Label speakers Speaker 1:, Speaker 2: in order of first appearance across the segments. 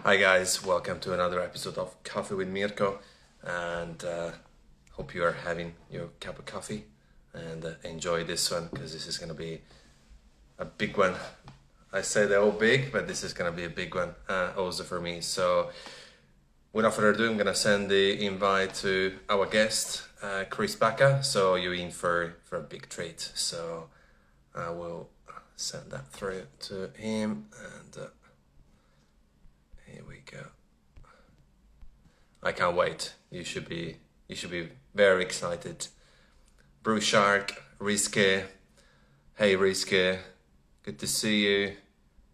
Speaker 1: Hi guys, welcome to another episode of Coffee with Mirko, and hope you are having your cup of coffee and enjoy this one because this is going to be a big one. I say they're all big, but this is going to be a big one also for me. So without further ado, I'm going to send the invite to our guest, Chris Baca. So you're in for a big treat. So I will send that through to him, and here we go. I can't wait. You should be very excited. Brew Shark, Risque. Hey Risque, good to see you.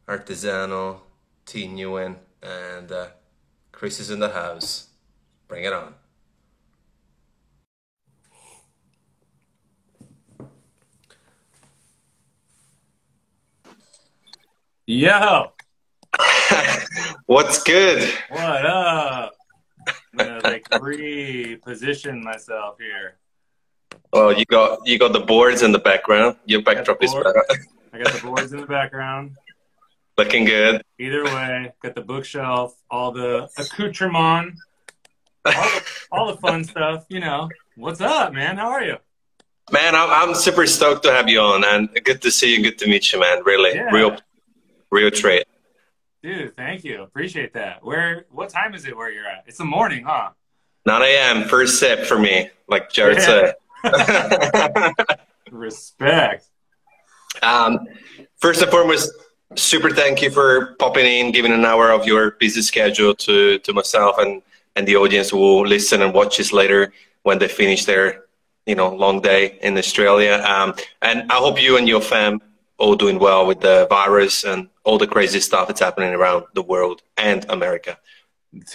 Speaker 1: Artisano, T Newen, and Chris is in the house. Bring it on.
Speaker 2: Yo,
Speaker 1: What's good?
Speaker 2: what up? I'm gonna like reposition myself here.
Speaker 1: Well, you got the boards in the background. Your backdrop is better.
Speaker 2: I got the boards in the background.
Speaker 1: Looking good.
Speaker 2: Either way, got the bookshelf, all the accoutrement, all the fun stuff. You know, what's up, man? How are you?
Speaker 1: Man, I'm super stoked to have you on, and good to see you. Good to meet you, man. Really,
Speaker 2: Yeah.
Speaker 1: real treat.
Speaker 2: Dude, thank you. Appreciate that. What time is it where you're at? It's the morning, huh?
Speaker 1: 9 a.m. First sip for me, like Jared
Speaker 2: Yeah.
Speaker 1: said.
Speaker 2: Respect.
Speaker 1: First and foremost, super thank you for popping in, giving an hour of your busy schedule to myself and the audience who will listen and watch this later when they finish their long day in Australia. And I hope you and your fam all doing well with the virus and all the crazy stuff that's happening around the world and America.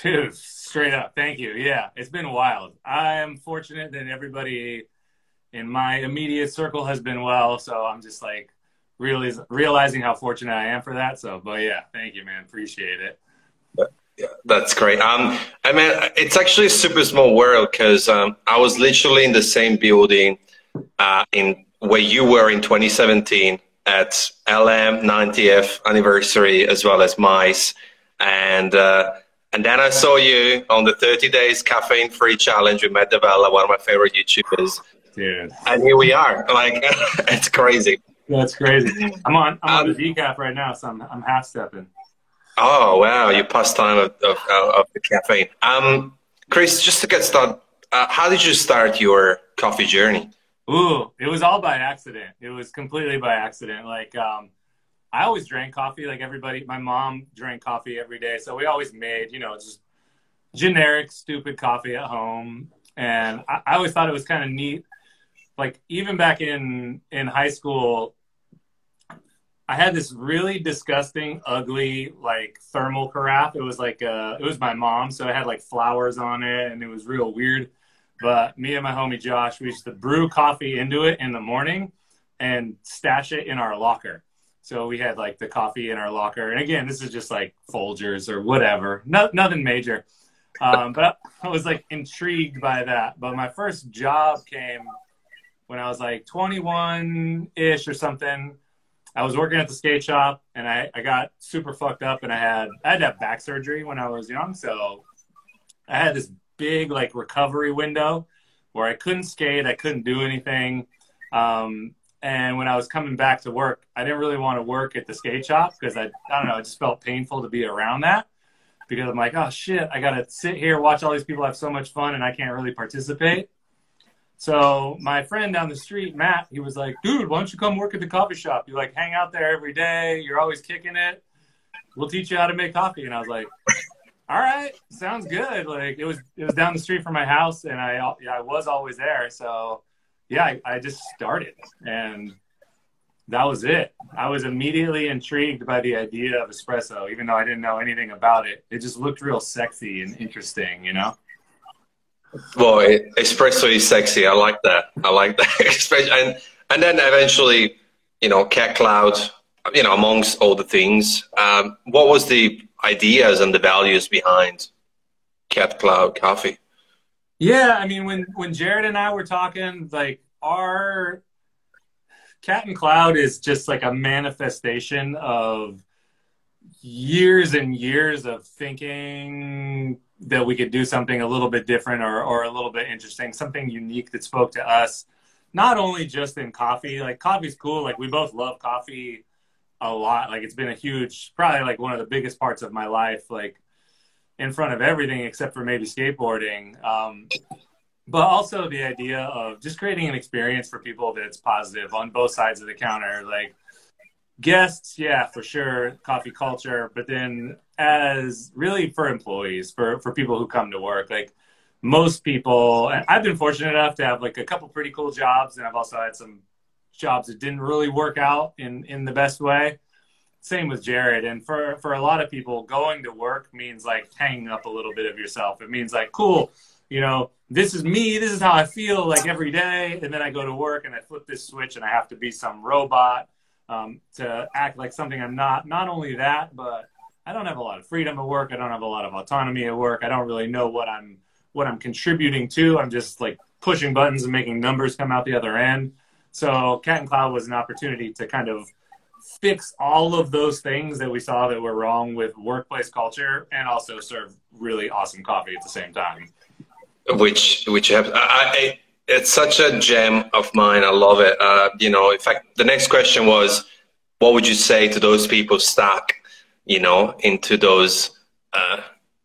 Speaker 2: Dude, straight up. Thank you. Yeah, it's been wild. I am fortunate that everybody in my immediate circle has been well. So I'm just like realizing how fortunate I am for that. So, but yeah, thank you, man. Appreciate it.
Speaker 1: Yeah, that's great. I mean, it's actually a super small world because I was literally in the same building in where you were in 2017 at LM 90th anniversary as well as MICE, and then I saw you on the 30 days caffeine free challenge with Matt Davella, one of my favorite YouTubers.
Speaker 2: Dude,
Speaker 1: And here we are. Like, it's crazy.
Speaker 2: that's crazy. I'm on the decaf right now, so I'm half stepping.
Speaker 1: Oh wow, you passed time of the caffeine. Chris, just to get started, how did you start your coffee journey?
Speaker 2: Ooh, it was all by accident. It was completely by accident. Like, I always drank coffee like everybody. My mom drank coffee every day. So we always made, just generic, stupid coffee at home. And I always thought it was kind of neat. Like, even back in high school, I had this really disgusting, ugly, like, thermal carafe. It was like, it was my mom. So it had like flowers on it and it was real weird. But me and my homie Josh, we used to brew coffee into it in the morning and stash it in our locker. So we had like the coffee in our locker. And again, this is just like Folgers or whatever. Nothing major. But I was like intrigued by that. But my first job came when I was like 21-ish or something. I was working at the skate shop and I got super fucked up and I had to have back surgery when I was young. So I had this big like recovery window where I couldn't skate, I couldn't do anything. And when I was coming back to work, I didn't really want to work at the skate shop because I don't know, it just felt painful to be around that because I'm like, oh shit, I got to sit here, watch all these people have so much fun and I can't really participate. So my friend down the street, Matt, he was like, dude, why don't you come work at the coffee shop? You like hang out there every day. You're always kicking it. We'll teach you how to make coffee. And I was like, all right, sounds good. Like it was down the street from my house and I was always there. So yeah, I just started and that was it. I was immediately intrigued by the idea of espresso, even though I didn't know anything about it. It just looked real sexy and interesting,
Speaker 1: Well, espresso is sexy. I like that. Especially, and then eventually, Cat Cloud, amongst all the things. What was the ideas and the values behind Cat Cloud Coffee?
Speaker 2: Yeah, I mean, when Jared and I were talking, like our Cat and Cloud is just like a manifestation of years and years of thinking that we could do something a little bit different or a little bit interesting, something unique that spoke to us, not only just in coffee. Like, coffee's cool. Like, we both love coffee a lot. Like, it's been a huge, probably like one of the biggest parts of my life, like in front of everything except for maybe skateboarding. But also the idea of just creating an experience for people that's positive on both sides of the counter. Like, guests, yeah, for sure, coffee culture, but then as really for employees, for people who come to work, like most people, and I've been fortunate enough to have like a couple pretty cool jobs, and I've also had some jobs that didn't really work out in the best way. Same with Jared. And for a lot of people, going to work means like hanging up a little bit of yourself. It means like, cool, you know, this is me, this is how I feel like every day. And then I go to work and I flip this switch and I have to be some robot to act like something I'm not. Not only that, but I don't have a lot of freedom at work. I don't have a lot of autonomy at work. I don't really know what I'm contributing to. I'm just like pushing buttons and making numbers come out the other end. So Cat and Cloud was an opportunity to kind of fix all of those things that we saw that were wrong with workplace culture, and also serve really awesome coffee at the same time. Which
Speaker 1: it's such a gem of mine. I love it. You know, in fact, the next question was, what would you say to those people stuck, you know, into those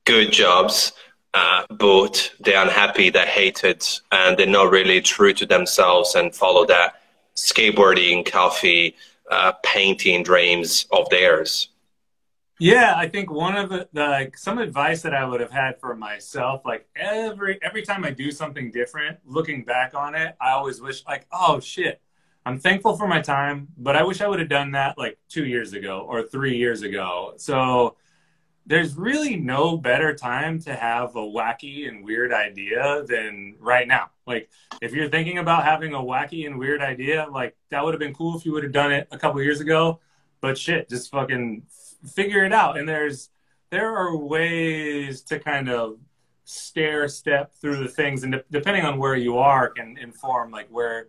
Speaker 1: good jobs, but they're unhappy, they're hated, and they're not really true to themselves and follow that skateboarding, coffee, painting dreams of theirs?
Speaker 2: Yeah, I think one of the like some advice that I would have had for myself, like every time I do something different, looking back on it, I always wish like, oh shit, I'm thankful for my time, but I wish I would have done that like 2 years ago or 3 years ago. So there's really no better time to have a wacky and weird idea than right now. Like, if you're thinking about having a wacky and weird idea, like that would have been cool if you would have done it a couple years ago, but shit, just fucking figure it out. And there are ways to kind of stair step through the things, and depending on where you are can inform like where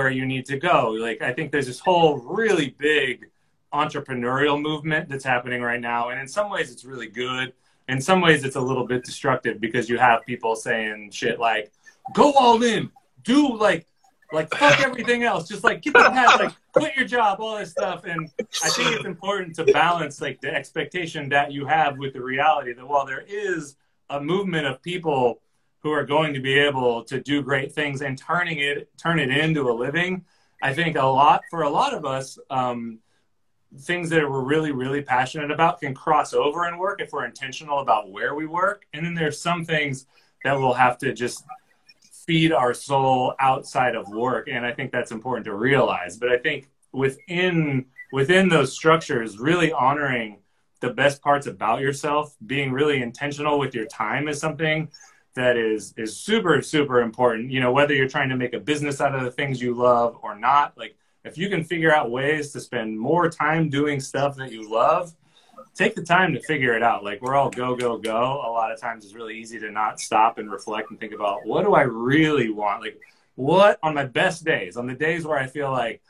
Speaker 2: you need to go. Like, I think there's this whole really big entrepreneurial movement that's happening right now, and in some ways it's really good. In some ways it's a little bit destructive, because you have people saying shit like, go all in, do like fuck everything else, just like get the path, like quit your job, all this stuff. And I think it's important to balance like the expectation that you have with the reality that while there is a movement of people who are going to be able to do great things and turn it into a living, I think for a lot of us, things that we're really, really passionate about can cross over in work if we're intentional about where we work. And then there's some things that we'll have to just feed our soul outside of work. And I think that's important to realize. But I think within those structures, really honoring the best parts about yourself, being really intentional with your time is something that is super, super important. You know, whether you're trying to make a business out of the things you love or not, like if you can figure out ways to spend more time doing stuff that you love, take the time to figure it out. Like, we're all go, go, go. A lot of times it's really easy to not stop and reflect and think about, what do I really want? Like, what on my best days, on the days where I feel like,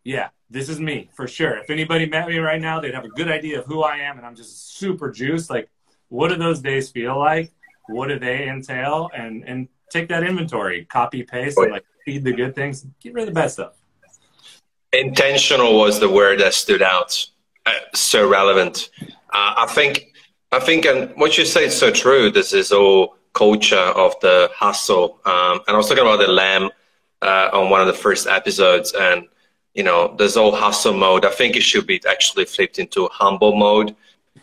Speaker 2: yeah, this is me for sure. If anybody met me right now, they'd have a good idea of who I am and I'm just super juiced. Like, what do those days feel like? What do they entail? And take that inventory, copy, paste, and like feed the good things, get rid of the bad stuff.
Speaker 1: Intentional was the word that stood out. So relevant. I think, and what you say is so true. This is all culture of the hustle. And I was talking about the lamb on one of the first episodes, and you know, there's all hustle mode. I think it should be actually flipped into humble mode.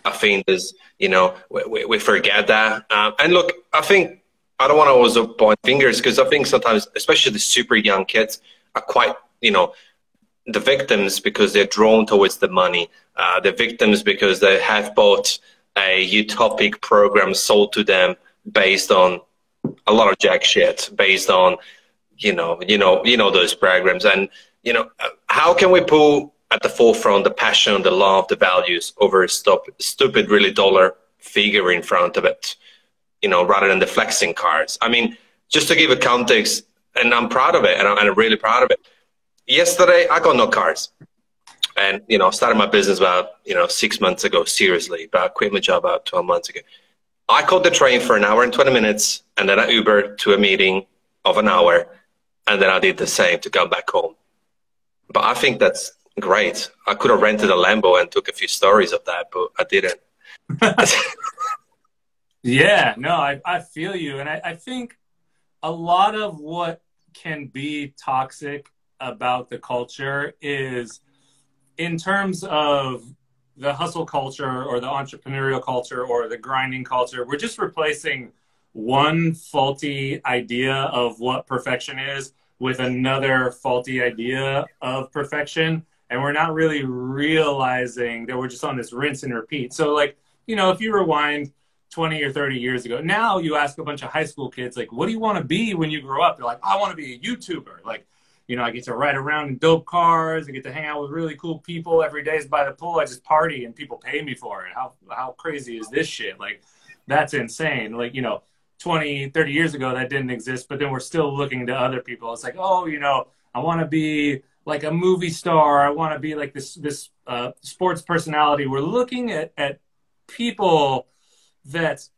Speaker 1: I think there's, you know, we forget that. And look, I think I don't want to also point fingers, because I think sometimes, especially the super young kids, are quite, you know, the victims because they're drawn towards the money. The victims because they have bought a utopic program sold to them based on a lot of jack shit, based on, you know those programs. And, you know, how can we pull at the forefront the passion, the love, the values over a stupid, really dollar figure in front of it, you know, rather than the flexing cards? I mean, just to give a context, and I'm proud of it, and I'm really proud of it. Yesterday, I got no cars. And, you know, I started my business about, you know, 6 months ago, seriously, but I quit my job about 12 months ago. I caught the train for an hour and 20 minutes, and then I Ubered to a meeting of an hour, and then I did the same to come back home. But I think that's great. I could have rented a Lambo and took a few stories of that, but I didn't.
Speaker 2: Yeah, no, I feel you. And I think a lot of what can be toxic about the culture is in terms of the hustle culture or the entrepreneurial culture or the grinding culture, we're just replacing one faulty idea of what perfection is with another faulty idea of perfection. And we're not really realizing that we're just on this rinse and repeat. So like, you know, if you rewind 20 or 30 years ago, now you ask a bunch of high school kids, like, what do you want to be when you grow up? They're like, I want to be a YouTuber. Like, you know, I get to ride around in dope cars. I get to hang out with really cool people every day by the pool. I just party and people pay me for it. How crazy is this shit? Like, that's insane. Like, you know, 20, 30 years ago, that didn't exist, but then we're still looking to other people. It's like, oh, you know, I want to be like a movie star. I want to be like this sports personality. We're looking at people that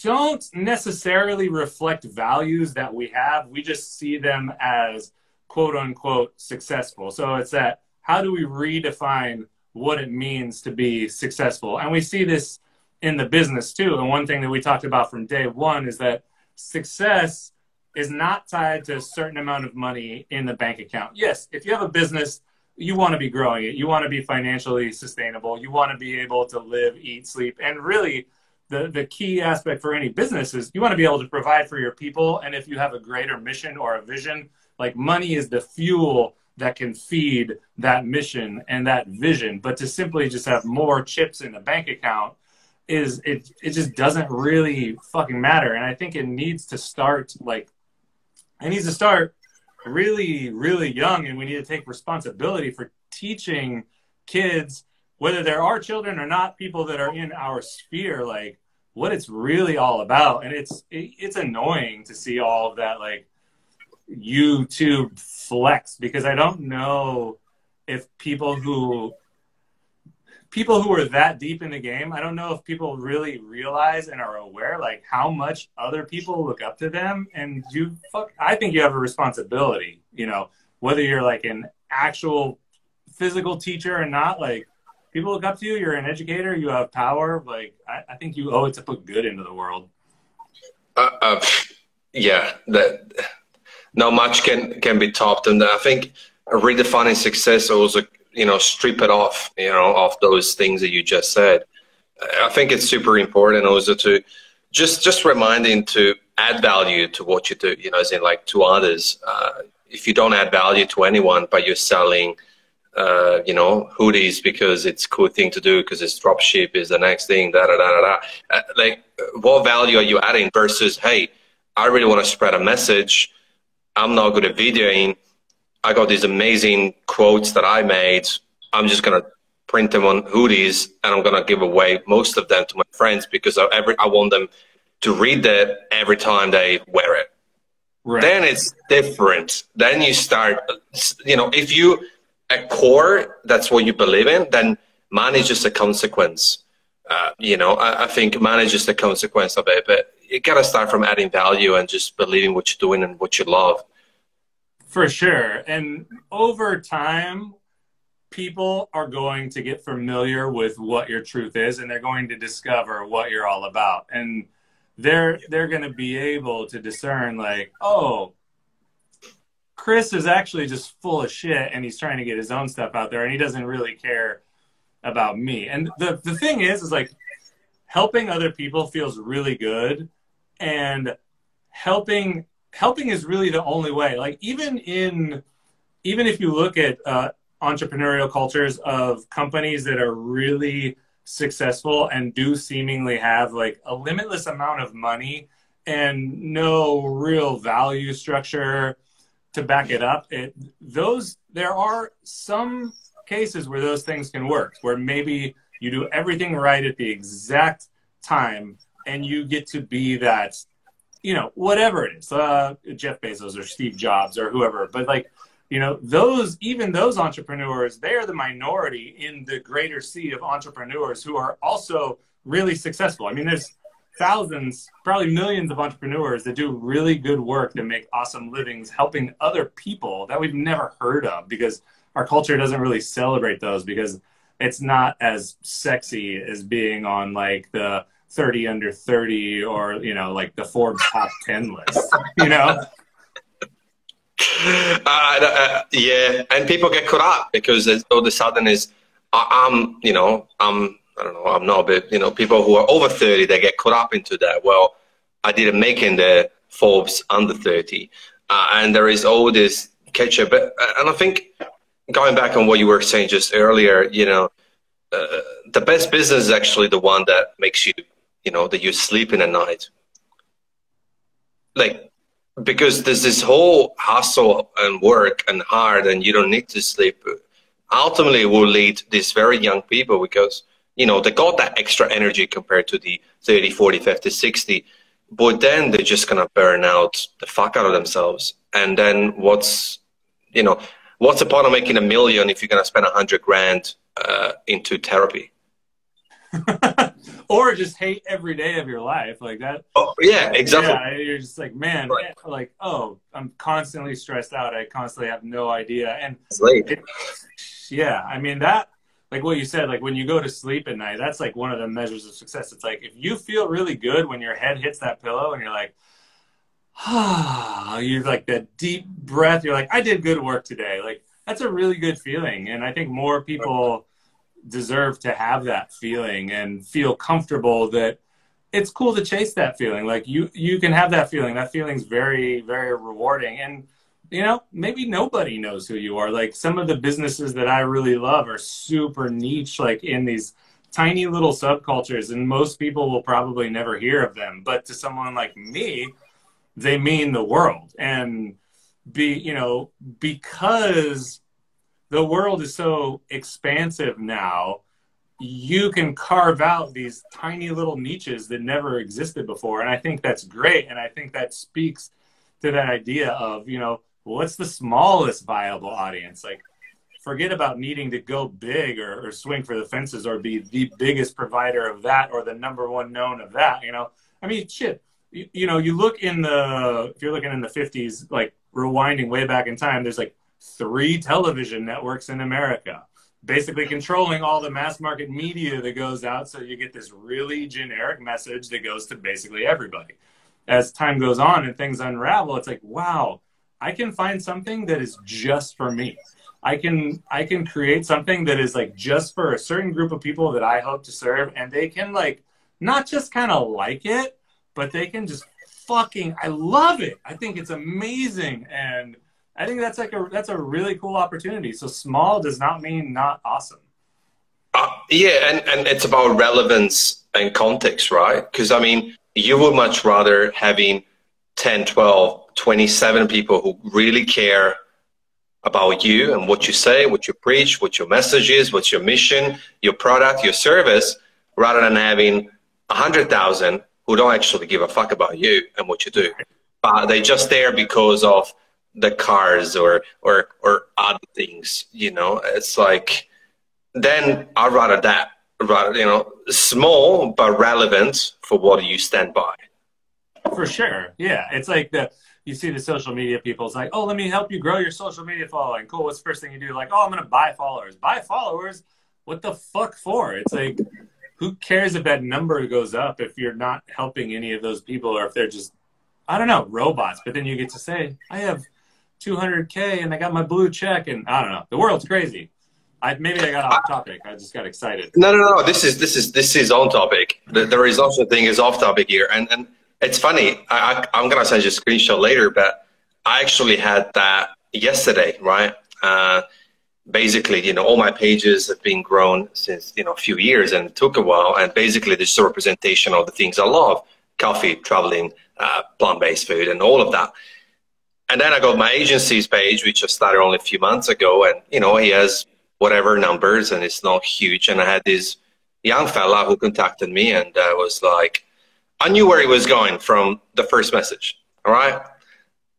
Speaker 2: don't necessarily reflect values that we have. We just see them as quote unquote successful. So it's that, how do we redefine what it means to be successful? And we see this in the business too. And one thing that we talked about from day one is that success is not tied to a certain amount of money in the bank account. Yes, if you have a business, you want to be growing it. You want to be financially sustainable. You want to be able to live, eat, sleep. And really, the key aspect for any business is you want to be able to provide for your people. And if you have a greater mission or a vision, like money is the fuel that can feed that mission and that vision. But to simply just have more chips in the bank account it just doesn't really fucking matter. And I think it needs to start really, really young. And we need to take responsibility for teaching kids, whether there are children or not, people that are in our sphere, like what it's really all about. And it's annoying to see all of that, like YouTube flex, because I don't know if people who are that deep in the game, I don't know if people really realize and are aware, like how much other people look up to them. And I think you have a responsibility, you know, whether you're like an actual physical teacher or not, like people look up to you, you're an educator, you have power. Like, I think you owe it to put good into the world.
Speaker 1: Yeah, that not much can be topped. And I think redefining success also, you know, strip it off, you know, of those things that you just said. I think it's super important also to just reminding to add value to what you do, you know, as in like to others. If you don't add value to anyone, but you're selling, you know, hoodies because it's a cool thing to do, because it's drop ship is the next thing, like what value are you adding versus, hey, I really want to spread a message. I'm not good at videoing. I got these amazing quotes that I made. I'm just going to print them on hoodies and I'm going to give away most of them to my friends because I want them to read that every time they wear it. Right. Then it's different. Then you start, you know, if you at core, that's what you believe in, then money is just a consequence. You know, I think money is just a consequence of it, but you got to start from adding value and just believing what you're doing and what you love.
Speaker 2: For sure. And over time, people are going to get familiar with what your truth is, and they're going to discover what you're all about. And they're going to be able to discern, like, oh, Chris is actually just full of shit and he's trying to get his own stuff out there and he doesn't really care about me. And the thing is like helping other people feels really good, and helping is really the only way. Like even if you look at entrepreneurial cultures of companies that are really successful and do seemingly have like a limitless amount of money and no real value structure to back it up, there are some cases where those things can work, where maybe you do everything right at the exact time and you get to be that, you know, whatever it is, Jeff Bezos or Steve Jobs or whoever. But like you know, even those entrepreneurs, they are the minority in the greater sea of entrepreneurs who are also really successful. I mean, there's thousands, probably millions of entrepreneurs that do really good work that make awesome livings helping other people that we've never heard of, because our culture doesn't really celebrate those, because it's not as sexy as being on like the 30 under 30 or, you know, like the Forbes top 10 list, you know?
Speaker 1: Yeah, and people get caught up because all of a sudden you know, I don't know, I'm not, but, you know, people who are over 30, they get caught up into that. Well, I didn't make in the Forbes under 30. And there is all this catch up. And I think going back on what you were saying just earlier, you know, the best business is actually the one that makes you, you know, that you're sleeping at night. Like, because there's this whole hustle and work and hard and you don't need to sleep. Ultimately, it will lead these very young people because, you know, they got that extra energy compared to the 30, 40, 50, 60. But then they're just going to burn out the fuck out of themselves. And then what's the point of making $1 million if you're going to spend 100 grand into therapy?
Speaker 2: Or just hate every day of your life like that.
Speaker 1: Oh, yeah, exactly.
Speaker 2: Yeah, you're just like, man, right. Like, oh, I'm constantly stressed out. I constantly have no idea. And
Speaker 1: it's late.
Speaker 2: Yeah, I mean, that, like what you said, like when you go to sleep at night, that's like one of the measures of success. It's like if you feel really good when your head hits that pillow and you're like, ah, you're like that deep breath. You're like, I did good work today. Like, that's a really good feeling. And I think more people deserve to have that feeling and feel comfortable that it's cool to chase that feeling. Like you can have that feeling. That feeling's very, very rewarding. And, you know, maybe nobody knows who you are. Like some of the businesses that I really love are super niche, like in these tiny little subcultures, and most people will probably never hear of them. But to someone like me, they mean the world. And because the world is so expansive now, you can carve out these tiny little niches that never existed before. And I think that's great. And I think that speaks to that idea of, you know, what's the smallest viable audience? Like, forget about needing to go big or swing for the fences or be the biggest provider of that or the #1 known of that, you know? I mean, shit, you know, if you're looking in the 50s, like rewinding way back in time, there's like 3 television networks in America, basically controlling all the mass market media that goes out. So you get this really generic message that goes to basically everybody. As time goes on and things unravel, it's like, wow, I can find something that is just for me. I can create something that is like just for a certain group of people that I hope to serve. And they can like, not just kind of like it, but they can just I love it. I think it's amazing. And I think that's a really cool opportunity. So small does not mean not awesome.
Speaker 1: Yeah, and it's about relevance and context, right? Because, I mean, you would much rather having 10, 12, 27 people who really care about you and what you say, what you preach, what your message is, what's your mission, your product, your service, rather than having 100,000 who don't actually give a fuck about you and what you do. But they're just there because of the cars or other things, you know? It's like, then I'd rather that, you know, small but relevant for what you stand by.
Speaker 2: For sure, yeah. It's like you see the social media people, it's like, oh, let me help you grow your social media following. Cool, what's the first thing you do? Like, oh, I'm going to buy followers. Buy followers? What the fuck for? It's like, who cares if that number goes up if you're not helping any of those people, or if they're just, I don't know, robots. But then you get to say, I have 200K and I got my blue check, and I don't know. The world's crazy. Maybe I got off topic. I just got excited.
Speaker 1: No. This is on topic. There is also a thing is off topic here, and it's funny. I'm gonna send you a screenshot later, but I actually had that yesterday, right? Basically, you know, all my pages have been grown since, you know, a few years, and it took a while. And basically, this is a representation of the things I love: coffee, traveling, plant-based food, and all of that. And then I got my agency's page, which I started only a few months ago, and you know, he has whatever numbers, and it's not huge. And I had this young fella who contacted me, and was like, I knew where he was going from the first message, all right?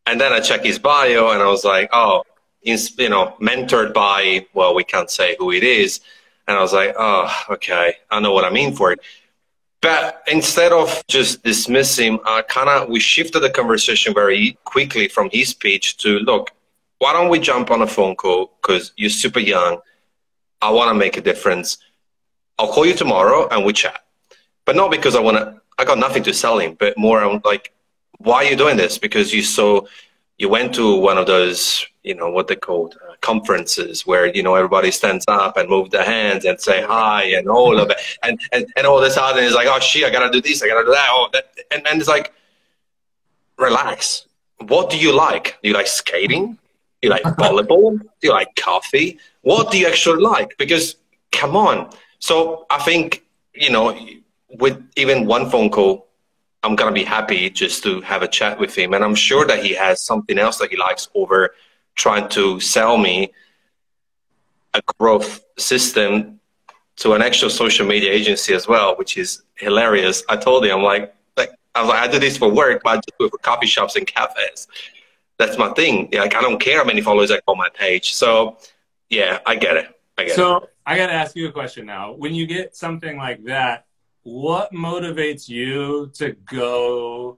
Speaker 1: And then I checked his bio, and I was like, oh, mentored by, well, we can't say who it is. And I was like, oh, okay, I know what I mean for it. But instead of just dismissing, we shifted the conversation very quickly from his speech to, look, why don't we jump on a phone call? Because you're super young. I want to make a difference. I'll call you tomorrow and we chat. But not because I got nothing to sell him, but more I'm like, why are you doing this? Because you went to one of those, what they called conferences where, everybody stands up and move their hands and say hi and all of it. And all of a sudden it's like, oh shit, I got to do this, I got to do that. Oh, that. And it's like, relax. What do you like? Do you like skating? Do you like volleyball? Do you like coffee? What do you actually like? Because come on. So I think, with even one phone call, I'm going to be happy just to have a chat with him. And I'm sure that he has something else that he likes over trying to sell me a growth system to an actual social media agency as well, which is hilarious. I told him, I do this for work, but I just do it for coffee shops and cafes. That's my thing. Like, I don't care how many followers I got on my page. So yeah, I get it.
Speaker 2: So I got to ask you a question now. When you get something like that, what motivates you to go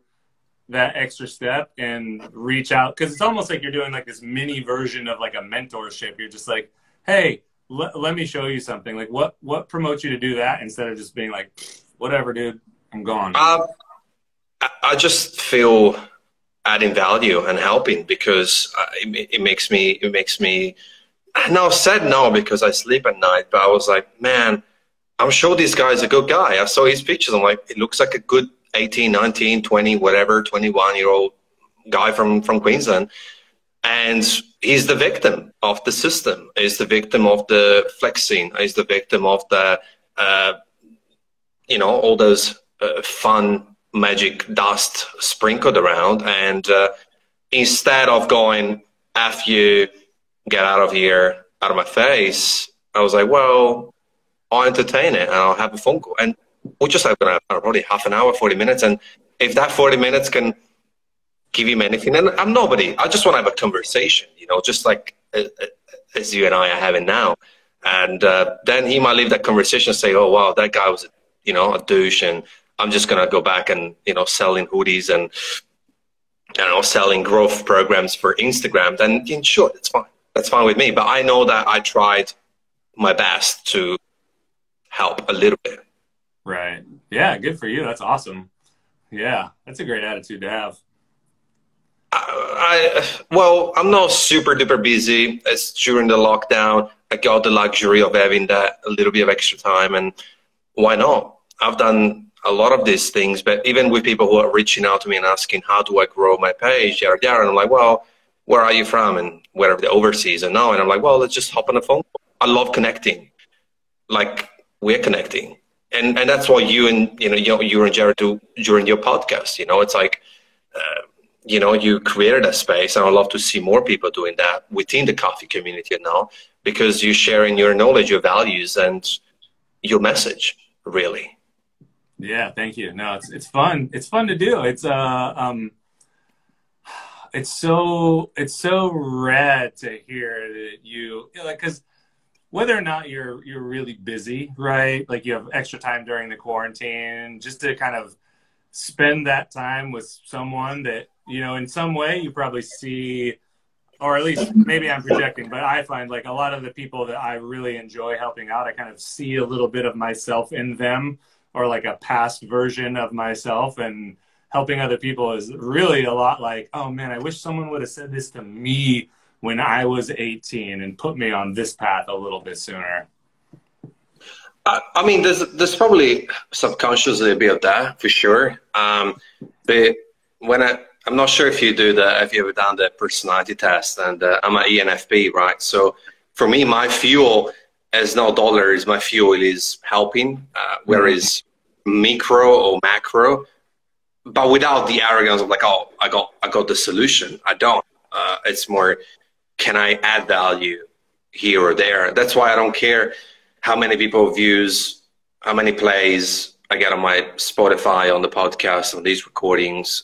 Speaker 2: that extra step and reach out? Because it's almost like you're doing like this mini version of like a mentorship. You're just like, hey, let me show you something. Like what promotes you to do that instead of just being like, whatever, dude, I'm gone?
Speaker 1: I just feel adding value and helping because it makes me now said no because I sleep at night, but I was like, man, I'm sure this guy's a good guy. I saw his pictures. I'm like, it looks like a good 18, 19, 20, whatever, 21-year-old guy from Queensland. And he's the victim of the system. He's the victim of the flexing. He's the victim of the, all those fun magic dust sprinkled around. And instead of going, F you, get out of here, out of my face, I was like, well, I'll entertain it and I'll have a phone call. And we're just going to have probably half an hour, 40 minutes. And if that 40 minutes can give him anything, and I'm nobody, I just want to have a conversation, just like as you and I are having now. And then he might leave that conversation and say, oh, wow, that guy was, a douche. And I'm just going to go back and, selling hoodies and, selling growth programs for Instagram. Then sure, it's fine. That's fine with me. But I know that I tried my best to help a little bit.
Speaker 2: Right. Yeah. Good for you. That's awesome. Yeah. That's a great attitude to have.
Speaker 1: Well, I'm not super duper busy. It's during the lockdown. I got the luxury of having that a little bit of extra time, and why not? I've done a lot of these things, but even with people who are reaching out to me and asking, how do I grow my page? And I'm like, well, where are you from? And wherever the overseas and now. And I'm like, well, let's just hop on the phone. I love connecting. Like, we're connecting. And that's why you and Jared do during your podcast. It's like, you created a space, and I'd love to see more people doing that within the coffee community now, because you're sharing your knowledge, your values, and your message, really.
Speaker 2: Yeah, thank you. No, it's fun. It's fun to do. It's so rad to hear that because whether or not you're really busy, right? Like you have extra time during the quarantine, just to kind of spend that time with someone that, in some way you probably see, or at least maybe I'm projecting, but I find like a lot of the people that I really enjoy helping out, I kind of see a little bit of myself in them, or like a past version of myself, and helping other people is really a lot like, oh man, I wish someone would have said this to me when I was 18 and put me on this path a little bit sooner.
Speaker 1: I mean, there's probably subconsciously a bit of that for sure. I'm not sure if you ever done the personality test, and I'm an ENFP, right? So for me, my fuel is not dollars. My fuel is helping, whereas micro or macro, but without the arrogance of like, oh, I got the solution. I don't. It's more, can I add value here or there? That's why I don't care how many people views, how many plays I get on my Spotify, on the podcast, on these recordings.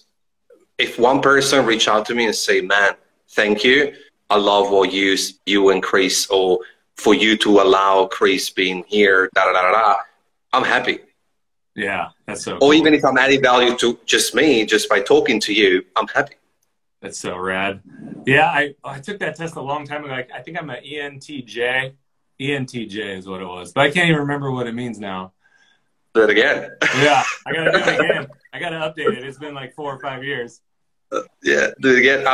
Speaker 1: If one person reach out to me and say, man, thank you, I love what you and Chris, or for you to allow Chris being here, da da da da da, I'm happy.
Speaker 2: Yeah, that's so
Speaker 1: Or
Speaker 2: cool.
Speaker 1: even if I'm adding value to just me, just by talking to you, I'm happy.
Speaker 2: That's so rad. Yeah, I took that test a long time ago. I think I'm an ENTJ. ENTJ is what it was, but I can't even remember what it means now.
Speaker 1: Do it again.
Speaker 2: Yeah, I gotta do it again. I gotta update it. It's been like 4 or 5 years.
Speaker 1: Yeah, do it again.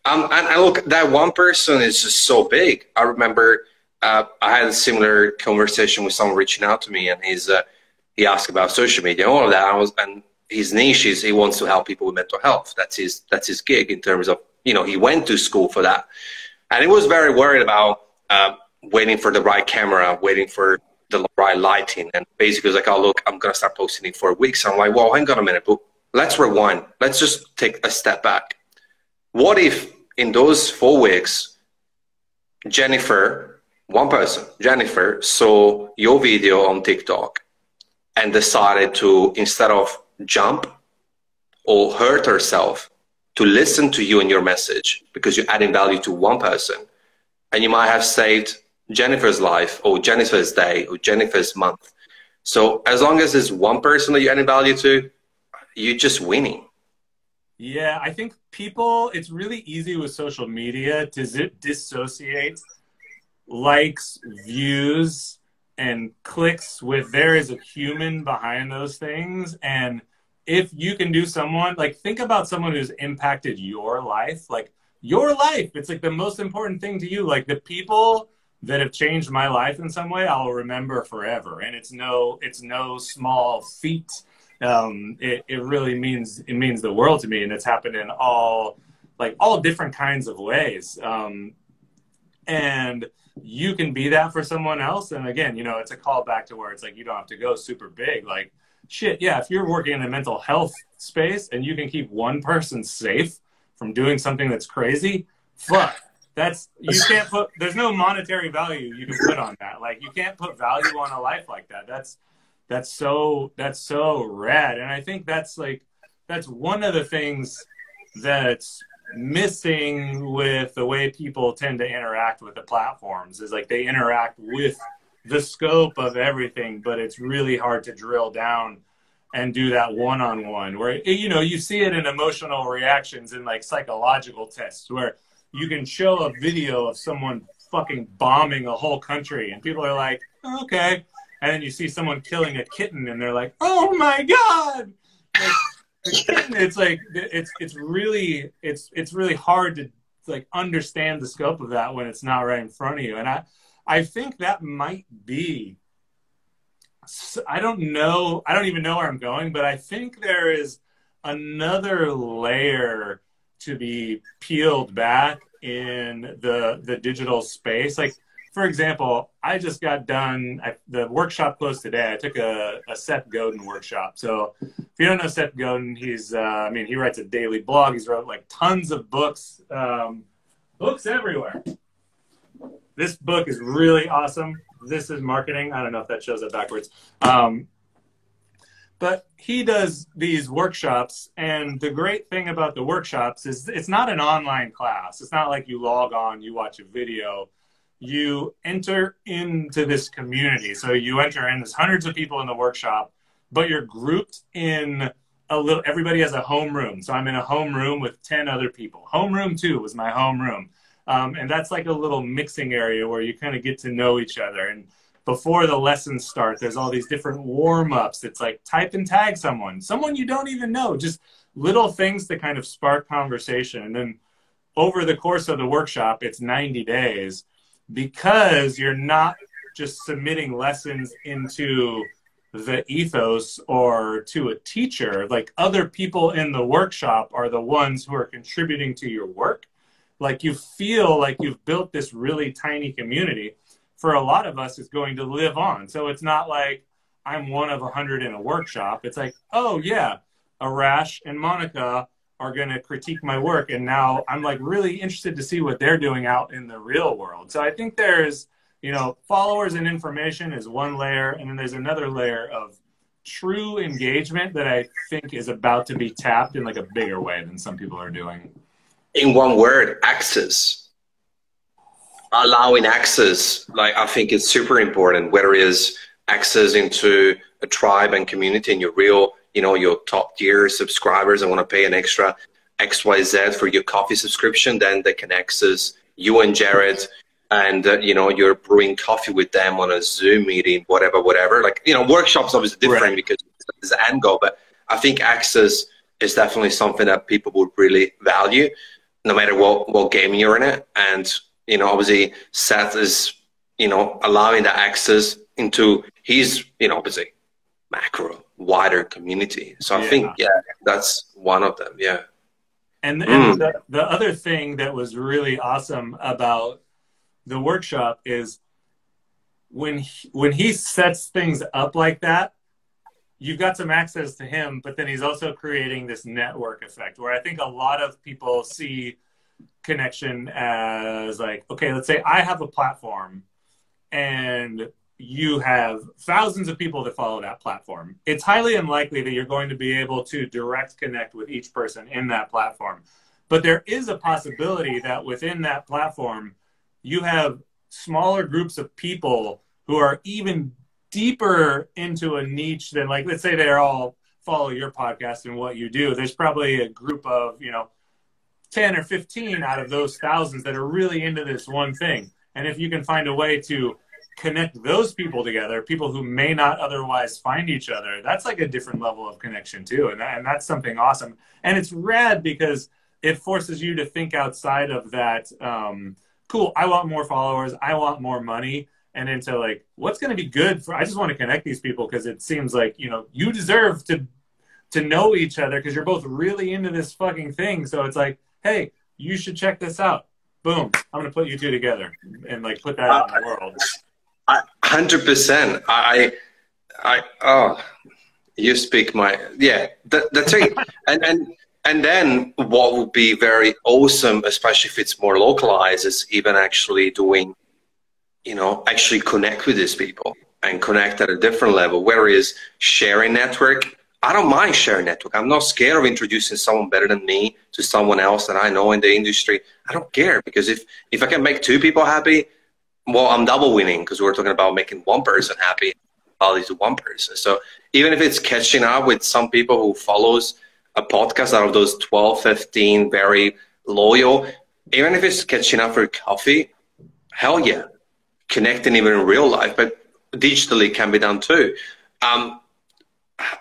Speaker 1: And look, that one person is just so big. I remember I had a similar conversation with someone reaching out to me, and he asked about social media and all of that. And his niche is he wants to help people with mental health. That's his gig in terms of, you know, he went to school for that, and he was very worried about waiting for the right camera, waiting for the right lighting, and basically was like, oh look, I'm gonna start posting in 4 weeks. I'm like, well, hang on a minute, but let's rewind. Let's just take a step back. What if in those 4 weeks, Jennifer, one person, Jennifer, saw your video on TikTok and decided to, instead of jump or hurt herself, to listen to you and your message, because you're adding value to one person, and you might have saved Jennifer's life or Jennifer's day or Jennifer's month. So as long as there's one person that you're adding value to, you're just winning.
Speaker 2: Yeah, I think people, it's really easy with social media to dissociate likes, views, and clicks with there is a human behind those things. And if you can do someone, like think about someone who's impacted your life, like your life, it's like the most important thing to you. Like the people that have changed my life in some way, I'll remember forever. And it's no small feat. It really means the world to me, and it's happened in all different kinds of ways. And you can be that for someone else. And again, you know, it's a call back to where it's like, you don't have to go super big. Like shit. Yeah. If you're working in a mental health space and you can keep one person safe from doing something that's crazy, fuck. You can't put, there's no monetary value you can put on that. Like you can't put value on a life like that. That's so rad. And I think that's one of the things that's missing with the way people tend to interact with the platforms, is like they interact with the scope of everything, but it's really hard to drill down and do that one-on-one where, you know, you see it in emotional reactions and like psychological tests where you can show a video of someone fucking bombing a whole country and people are like, okay. And then you see someone killing a kitten and they're like, oh my God. Like, the kitten, it's like, it's really hard to like understand the scope of that when it's not right in front of you. And I think that might be, I don't even know where I'm going, but I think there is another layer to be peeled back in the digital space. Like, for example, I just got done, the workshop closed today. I took a Seth Godin workshop. So if you don't know Seth Godin, he's, he writes a daily blog. He's wrote like tons of books, books everywhere. This book is really awesome. This is marketing. I don't know if that shows up backwards. But he does these workshops, and the great thing about the workshops is it's not an online class. It's not like you log on, you watch a video. You enter into this community. So you enter in, there's hundreds of people in the workshop, but you're grouped in everybody has a home room. So I'm in a home room with 10 other people. Home room 2 was my home room. And that's like a little mixing area where you kind of get to know each other. And before the lessons start, there's all these different warm-ups. It's like type and tag someone you don't even know, just little things to kind of spark conversation. And then over the course of the workshop, it's 90 days, because you're not just submitting lessons into the ethos or to a teacher. Like other people in the workshop are the ones who are contributing to your work. Like you feel like you've built this really tiny community. For a lot of us, it's going to live on. So it's not like I'm one of 100 in a workshop. It's like, oh yeah, Arash and Monica are going to critique my work. And now I'm like really interested to see what they're doing out in the real world. So I think there's, you know, followers and information is one layer. And then there's another layer of true engagement that I think is about to be tapped in like a bigger way than some people are doing.
Speaker 1: In one word, access. allowing access, like I think it's super important, whether it is access into a tribe and community and your real, you know, your top tier subscribers and want to pay an extra XYZ for your coffee subscription, then they can access you and Jared, and you know, you're brewing coffee with them on a Zoom meeting, whatever. Like, you know, workshops obviously different, right, because it's the end goal, but I think access is definitely something that people would really value, no matter what game you're in it. And, you know, obviously Seth is, you know, allowing the access into his, you know, obviously macro, wider community. So I think, yeah, that's one of them. Yeah.
Speaker 2: And the other thing that was really awesome about the workshop is when he sets things up like that, you've got some access to him, but then he's also creating this network effect where I think a lot of people see connection as like, okay, let's say I have a platform and you have thousands of people that follow that platform. It's highly unlikely that you're going to be able to direct connect with each person in that platform. But there is a possibility that within that platform, you have smaller groups of people who are even deeper into a niche than, like, let's say they're all follow your podcast and what you do. There's probably a group of, you know, 10 or 15 out of those thousands that are really into this one thing. And if you can find a way to connect those people together, people who may not otherwise find each other, that's like a different level of connection too. And that's something awesome. And it's rad because it forces you to think outside of that, cool, I want more followers, I want more money, and into like, what's going to be good for, I just want to connect these people because it seems like, you know, you deserve to know each other because you're both really into this fucking thing. So it's like, hey, you should check this out. Boom, I'm going to put you two together and like put that out in the world.
Speaker 1: 100%. Oh, you speak my, yeah, the thing. And then what would be very awesome, especially if it's more localized, is even actually doing, you know, actually connect with these people and connect at a different level, where is sharing network. I don't mind sharing network. I'm not scared of introducing someone better than me to someone else that I know in the industry. I don't care, because if I can make two people happy, well, I'm double winning, because we're talking about making one person happy, value to one person. So even if it's catching up with some people who follows a podcast out of those 12, 15, very loyal, even if it's catching up for coffee, hell yeah. Connecting even in real life, but digitally can be done too.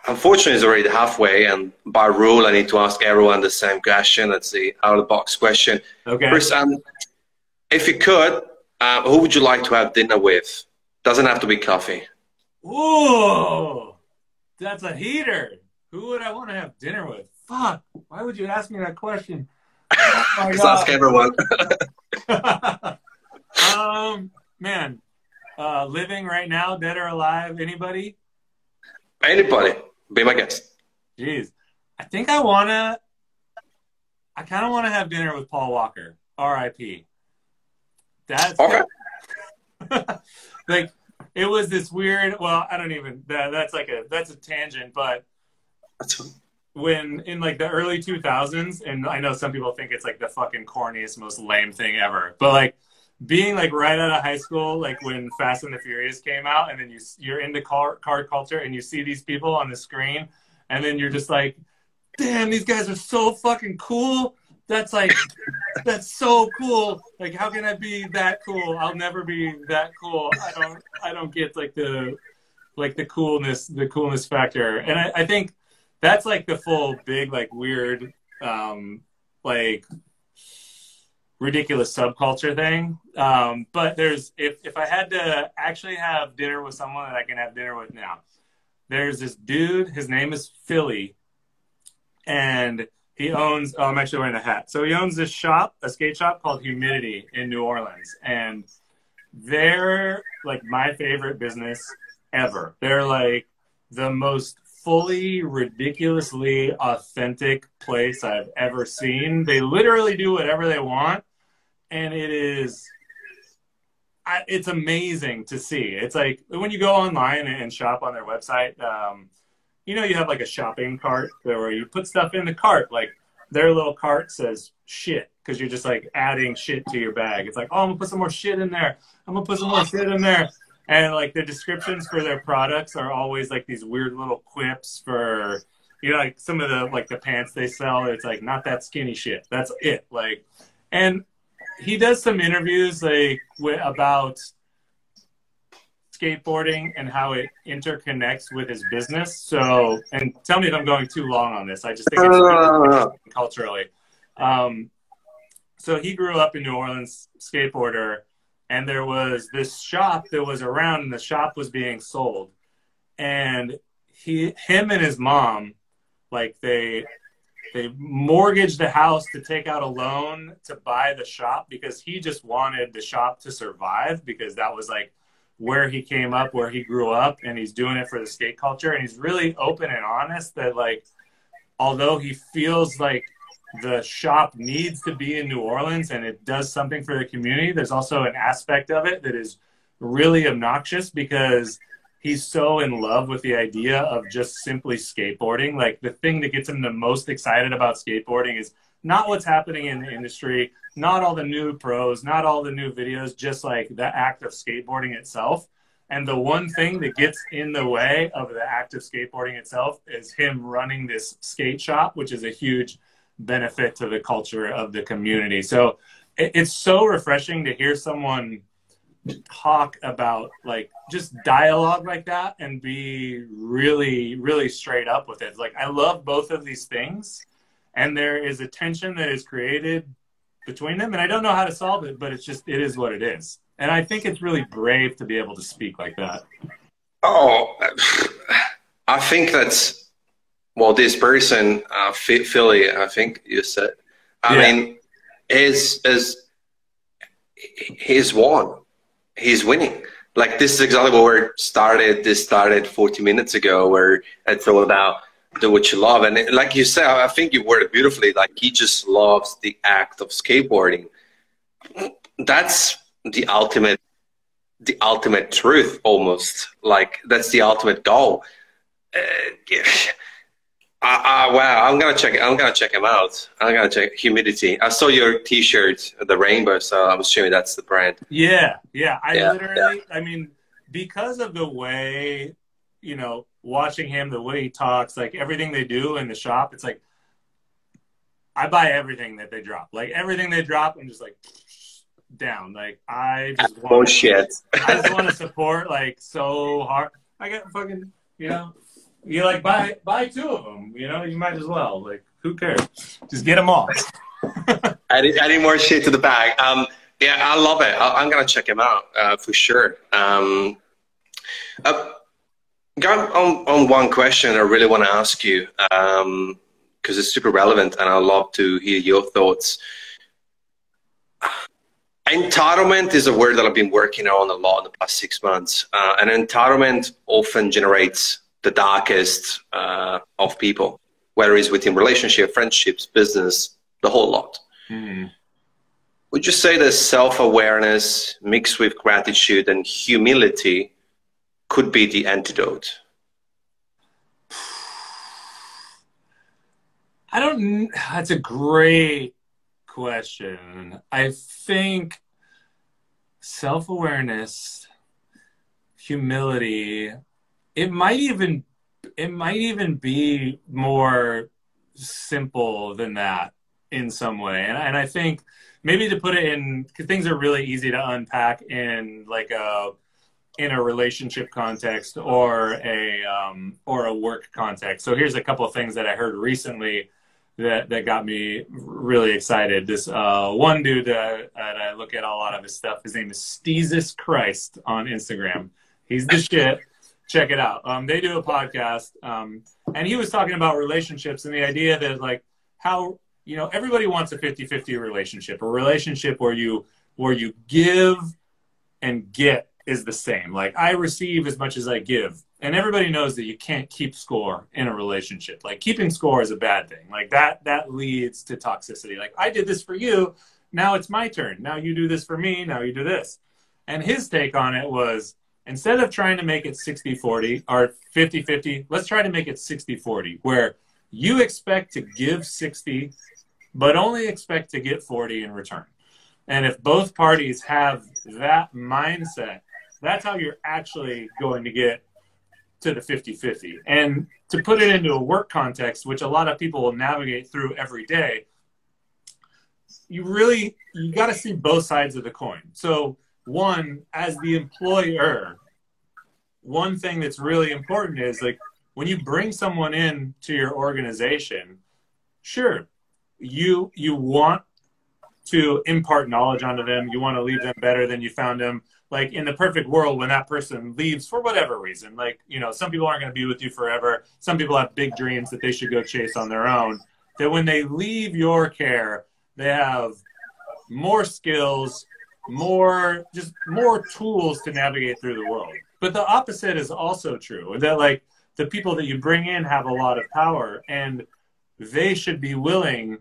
Speaker 1: Unfortunately, it's already halfway, and by rule, I need to ask everyone the same question. That's the out-of-the-box question.
Speaker 2: Okay.
Speaker 1: Chris, if you could, who would you like to have dinner with? Doesn't have to be coffee.
Speaker 2: Ooh, that's a heater. Who would I want to have dinner with? Fuck, why would you ask me that question? Oh,
Speaker 1: just ask everyone.
Speaker 2: Man, living right now, dead or alive, anybody?
Speaker 1: Anybody. Be my guest.
Speaker 2: Jeez. I think I kind of want to have dinner with Paul Walker, R.I.P. That's
Speaker 1: okay.
Speaker 2: Like, it was this weird, well, I don't even, that's a tangent, but when in like the early 2000s, and I know some people think it's like the fucking corniest, most lame thing ever, but like being like right out of high school, like when Fast and the Furious came out, and then you're into car culture and you see these people on the screen, and then you're just like, damn, these guys are so fucking cool. That's like, that's so cool. Like, how can I be that cool? I'll never be that cool. I don't get like the coolness factor. And I think that's like the full big, like weird, like ridiculous subculture thing. But if I had to actually have dinner with someone that I can have dinner with now, there's this dude, his name is Philly, and he owns, I'm actually wearing a hat. So he owns this shop, a skate shop called Humidity in New Orleans. And they're like my favorite business ever. They're like the most fully ridiculously authentic place I've ever seen. They literally do whatever they want. And it's amazing to see. It's like when you go online and shop on their website, you know, you have like a shopping cart where you put stuff in the cart, like their little cart says shit, because you're just like adding shit to your bag. It's like, oh, I'm gonna put some more shit in there. I'm gonna put some more shit in there. And like the descriptions for their products are always like these weird little quips for, you know, like some of the like the pants they sell. It's like, not that skinny shit. That's it. Like, and he does some interviews like about skateboarding and how it interconnects with his business. So, and tell me if I'm going too long on this. I just think it's culturally. So he grew up in New Orleans, skateboarder, and there was this shop that was around, and the shop was being sold. And him and his mom, like they mortgaged the house to take out a loan to buy the shop, because he just wanted the shop to survive, because that was like where he came up, where he grew up, and he's doing it for the skate culture. And he's really open and honest that, like, although he feels like the shop needs to be in New Orleans and it does something for the community, there's also an aspect of it that is really obnoxious, because he's so in love with the idea of just simply skateboarding. Like, the thing that gets him the most excited about skateboarding is not what's happening in the industry, not all the new pros, not all the new videos, just like the act of skateboarding itself. And the one thing that gets in the way of the act of skateboarding itself is him running this skate shop, which is a huge benefit to the culture of the community. So it's so refreshing to hear someone talk about like just dialogue like that and be really, really straight up with it. Like, I love both of these things, and there is a tension that is created between them, and I don't know how to solve it, but it is what it is. And I think it's really brave to be able to speak like that.
Speaker 1: Oh, I think that's, well, this person, Philly, I think you said, I mean, he's won. He's winning. Like, this is exactly where this started 40 minutes ago, where it's all about do what you love. And like you said, I think you worded it beautifully. Like, he just loves the act of skateboarding. That's the ultimate truth, almost. Like, that's the ultimate goal. Wow, I'm gonna check him out. I'm gonna check Humidity. I saw your T-shirt, the rainbow, so I'm assuming that's the brand.
Speaker 2: Yeah. I mean, because of the way, you know, watching him, the way he talks, like everything they do in the shop, it's like I buy everything that they drop. Like, everything they drop, I'm just like down. Like, I just want to support like so hard. I got fucking, you know. You like buy two of them, you know, you might as well. Like, who cares? Just get them all.
Speaker 1: Adding more shit to the bag. Yeah, I love it. I'm gonna check him out for sure. Got on one question I really want to ask you, because it's super relevant, and I'd love to hear your thoughts. Entitlement is a word that I've been working on a lot in the past 6 months, and entitlement often generates the darkest of people, whether it's within relationship, friendships, business, the whole lot. Would you say that self-awareness mixed with gratitude and humility could be the antidote?
Speaker 2: That's a great question. I think self-awareness, humility, it might even be more simple than that in some way. And I think maybe to put it in, because things are really easy to unpack in like in a relationship context or a work context. So here's a couple of things that I heard recently that got me really excited. This one dude that I look at a lot of his stuff, his name is Steezus Christ on Instagram. He's the shit. Check it out. They do a podcast, and he was talking about relationships and the idea that, like, how, you know, everybody wants a 50-50 relationship, a relationship where you give and get is the same. Like, I receive as much as I give, and everybody knows that you can't keep score in a relationship. Like, keeping score is a bad thing. Like, that leads to toxicity. Like, I did this for you, now it's my turn. Now you do this for me, now you do this. And his take on it was, instead of trying to make it 60-40 or 50-50, let's try to make it 60-40, where you expect to give 60 but only expect to get 40 in return. And if both parties have that mindset, that's how you're actually going to get to the 50-50. And to put it into a work context, which a lot of people will navigate through every day, you got to see both sides of the coin. So one, as the employer, one thing that's really important is, like, when you bring someone in to your organization, sure, you want to impart knowledge onto them. You want to leave them better than you found them. Like, in the perfect world, when that person leaves for whatever reason, like, you know, some people aren't going to be with you forever. Some people have big dreams that they should go chase on their own. That when they leave your care, they have more skills, more tools to navigate through the world. But the opposite is also true, that, like, the people that you bring in have a lot of power, and they should be willing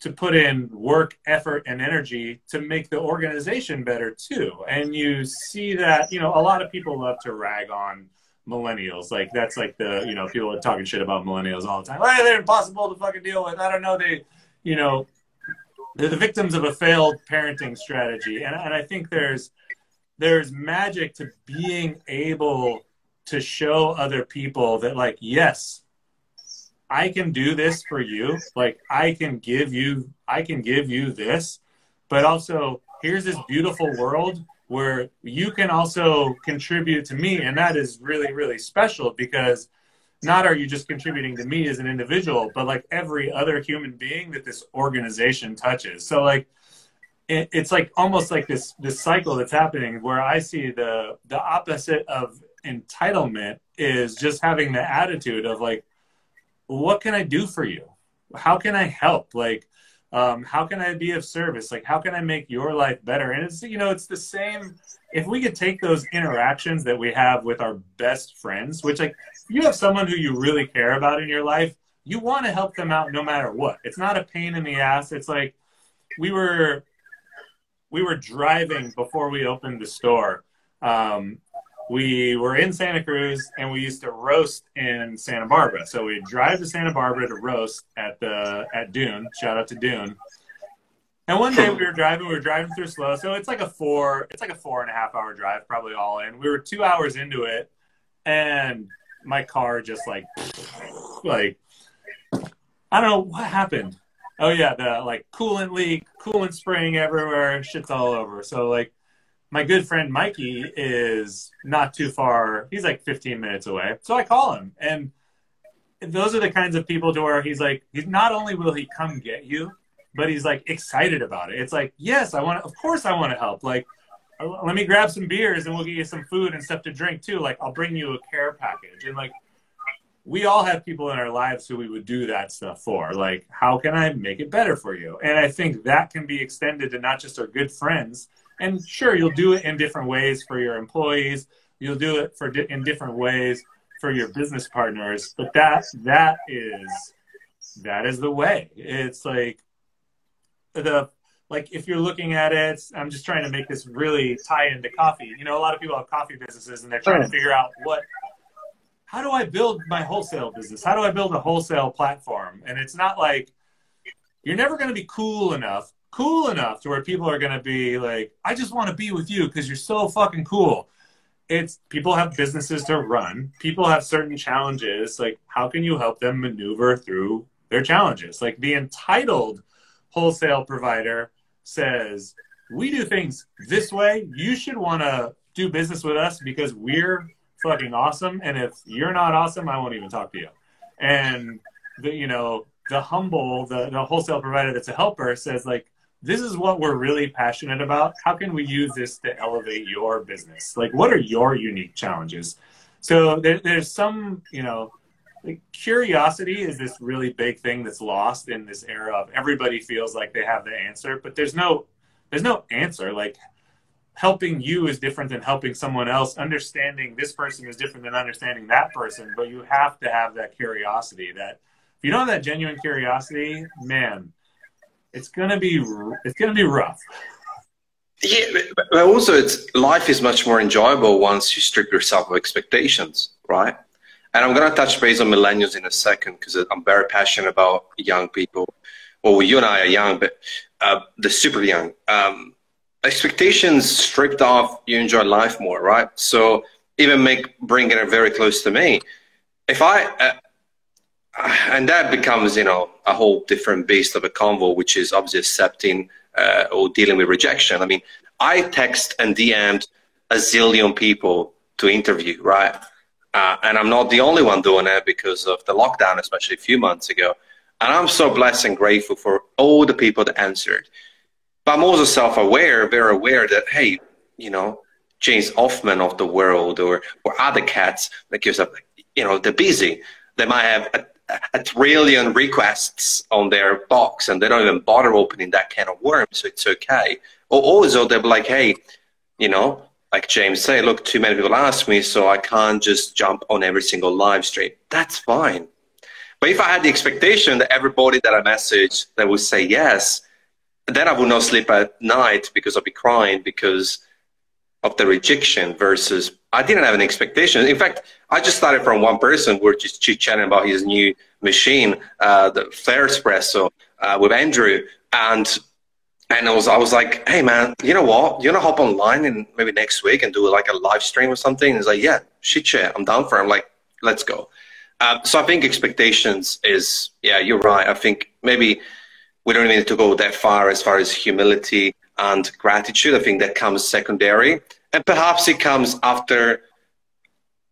Speaker 2: to put in work, effort, and energy to make the organization better too. And you see that, you know, a lot of people love to rag on millennials. Like, that's like the, you know, people are talking shit about millennials all the time. Like, they're impossible to fucking deal with. I don't know. They're the victims of a failed parenting strategy. And I think there's magic to being able to show other people that, like, yes, I can do this for you. Like, I can give you this, but also here's this beautiful world where you can also contribute to me. And that is really, really special, because not are you just contributing to me as an individual, but like every other human being that this organization touches. So, like, it's like almost like this cycle that's happening, where I see the opposite of entitlement is just having the attitude of, like, what can I do for you? How can I help? Like, how can I be of service? Like, how can I make your life better? And it's, you know, it's the same. If we could take those interactions that we have with our best friends, which, like, if you have someone who you really care about in your life, you want to help them out no matter what. It's not a pain in the ass. It's like, we were driving before we opened the store. We were in Santa Cruz, and we used to roast in Santa Barbara. So we'd drive to Santa Barbara to roast at Dune. Shout out to Dune. And one day we were driving through slow. So it's like a 4.5 hour drive, probably all in. We were 2 hours into it, and my car just like, I don't know what happened. Oh yeah, the, like, coolant leak, coolant spraying everywhere, shit's all over. So, like, my good friend Mikey is not too far. He's like 15 minutes away. So I call him, and those are the kinds of people to where he's not only will he come get you, but he's like excited about it. It's like, yes, of course I want to help. Like, let me grab some beers and we'll get you some food and stuff to drink too. Like, I'll bring you a care package. And, like, we all have people in our lives who we would do that stuff for. Like, how can I make it better for you? And I think that can be extended to not just our good friends. And sure, you'll do it in different ways for your employees. You'll do it in different ways for your business partners. But that is the way. It's like if you're looking at it, I'm just trying to make this really tie into coffee. You know, a lot of people have coffee businesses, and they're trying to figure out how do I build my wholesale business? How do I build a wholesale platform? And it's not like, you're never going to be cool enough to where people are going to be like, I just want to be with you because you're so fucking cool. It's, people have businesses to run. People have certain challenges. Like, how can you help them maneuver through their challenges? Like, the entitled wholesale provider says, we do things this way. You should want to do business with us because we're fucking awesome. And if you're not awesome, I won't even talk to you. And the humble, the wholesale provider that's a helper says, like, this is what we're really passionate about. How can we use this to elevate your business? Like, what are your unique challenges? So there's some, like, curiosity is this really big thing that's lost in this era of everybody feels like they have the answer, but there's no answer. Like, helping you is different than helping someone else. Understanding this person is different than understanding that person, but you have to have that curiosity. That if you don't have that genuine curiosity, man, it's gonna be rough.
Speaker 1: Yeah, but also life is much more enjoyable once you strip yourself of expectations, right? And I'm gonna touch base on millennials in a second because I'm very passionate about young people. well, you and I are young, but the super young. Expectations stripped off, you enjoy life more, right? So even bringing it very close to me, if and that becomes, you know, a whole different beast of a convo, which is obviously accepting or dealing with rejection. I mean, I text and DM'd a zillion people to interview, right? And I'm not the only one doing it because of the lockdown, especially a few months ago. And I'm so blessed and grateful for all the people that answered. But I'm also self-aware, very aware that, hey, you know, James Hoffman of the world or other cats that gives up, you know, they're busy. They might have a trillion requests on their box and they don't even bother opening that can of worms, so it's okay. Or also they'll be like, hey, you know, like James say, look, too many people ask me, so I can't just jump on every single live stream. That's fine. But if I had the expectation that everybody that I message that would say yes, then I would not sleep at night because I'd be crying because of the rejection versus I didn't have an expectation. In fact, I just started from one person. We're just chit-chatting about his new machine, the Flair Espresso with Andrew. And I was like, hey, man, you know what? You want to hop online and maybe next week and do like a live stream or something? And he's like, yeah, shit, I'm down for it. I'm like, let's go. So I think expectations is, yeah, you're right. I think maybe we don't need to go that far as humility and gratitude. I think that comes secondary. And perhaps it comes after,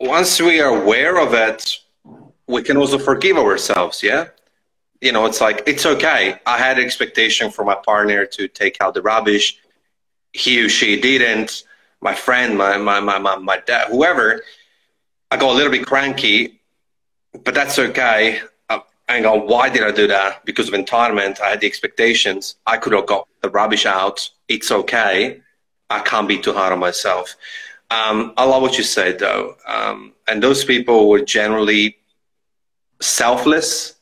Speaker 1: once we are aware of it, we can also forgive ourselves, yeah? You know, it's like, it's okay. I had an expectation for my partner to take out the rubbish. He or she didn't. My friend, my dad, whoever, I got a little bit cranky, but that's okay. I go, why did I do that? Because of entitlement. I had the expectations. I could have got the rubbish out. It's okay. I can't be too hard on myself. I love what you said, though. And those people were generally selfless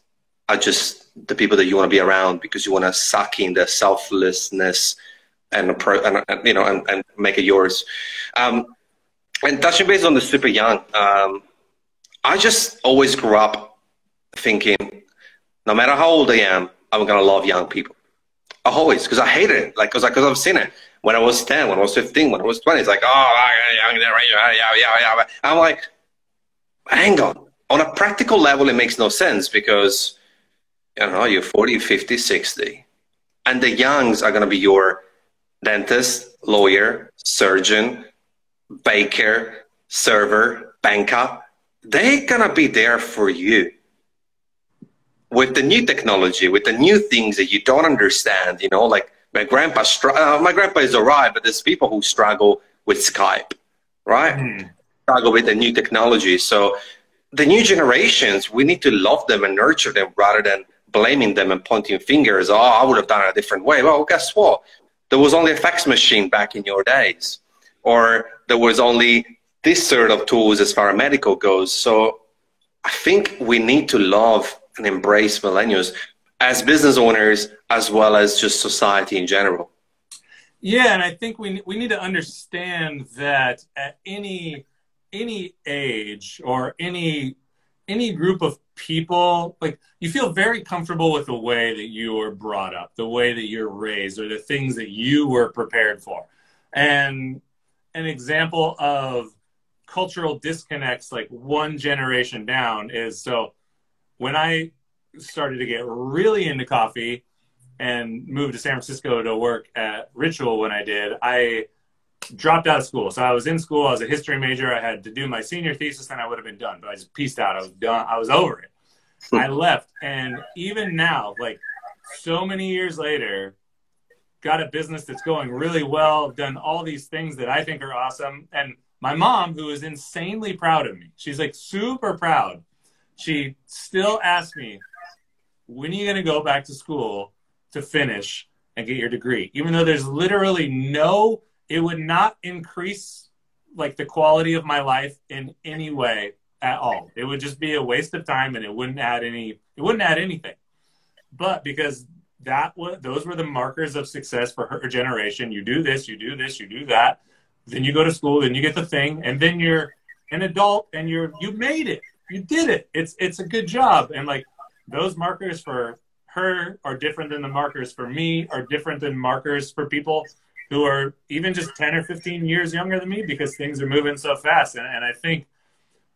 Speaker 1: are just the people that you want to be around because you want to suck in the selflessness and you know, and make it yours. And touching base on the super young, I just always grew up thinking, no matter how old I am, I'm going to love young people. Always, because I hated it. Like, because I've seen it. When I was 10, when I was 15, when I was 20, it's like, oh, yeah. I'm like, hang on. On a practical level, it makes no sense because, you know, you're 40, 50, 60. And the youngs are going to be your dentist, lawyer, surgeon, baker, server, banker. They're going to be there for you. With the new technology, with the new things that you don't understand, you know, like my grandpa is all right, but there's people who struggle with Skype, right? Struggle with the new technology. So the new generations, we need to love them and nurture them rather than blaming them and pointing fingers. Oh, I would have done it a different way. Well, guess what? There was only a fax machine back in your days, or there was only this sort of tools as far as medical goes. So I think we need to love and embrace millennials as business owners as well as just society in general.
Speaker 2: Yeah, and I think we need to understand that at any age or any group of people, like, you feel very comfortable with the way that you were brought up, the way that you're raised, or the things that you were prepared for. And an example of cultural disconnects, like one generation down, is so when I started to get really into coffee and moved to San Francisco to work at Ritual when I did, I dropped out of school. So I was in school, I was a history major, I had to do my senior thesis and I would have been done, but I just pieced out, I was done, I was over it. I left, and even now, like so many years later, got a business that's going really well, done all these things that I think are awesome. And my mom, who is insanely proud of me, she's like super proud. She still asks me, when are you going to go back to school to finish and get your degree? Even though there's literally it would not increase like the quality of my life in any way at all. It would just be a waste of time and it wouldn't add anything. But because those were the markers of success for her generation. You do this, you do this, you do that. Then you go to school, then you get the thing, and then you're an adult and you made it. You did it. It's a good job. And like those markers for her are different than the markers for me are different than markers for people who are even just 10 or 15 years younger than me, because things are moving so fast. And I think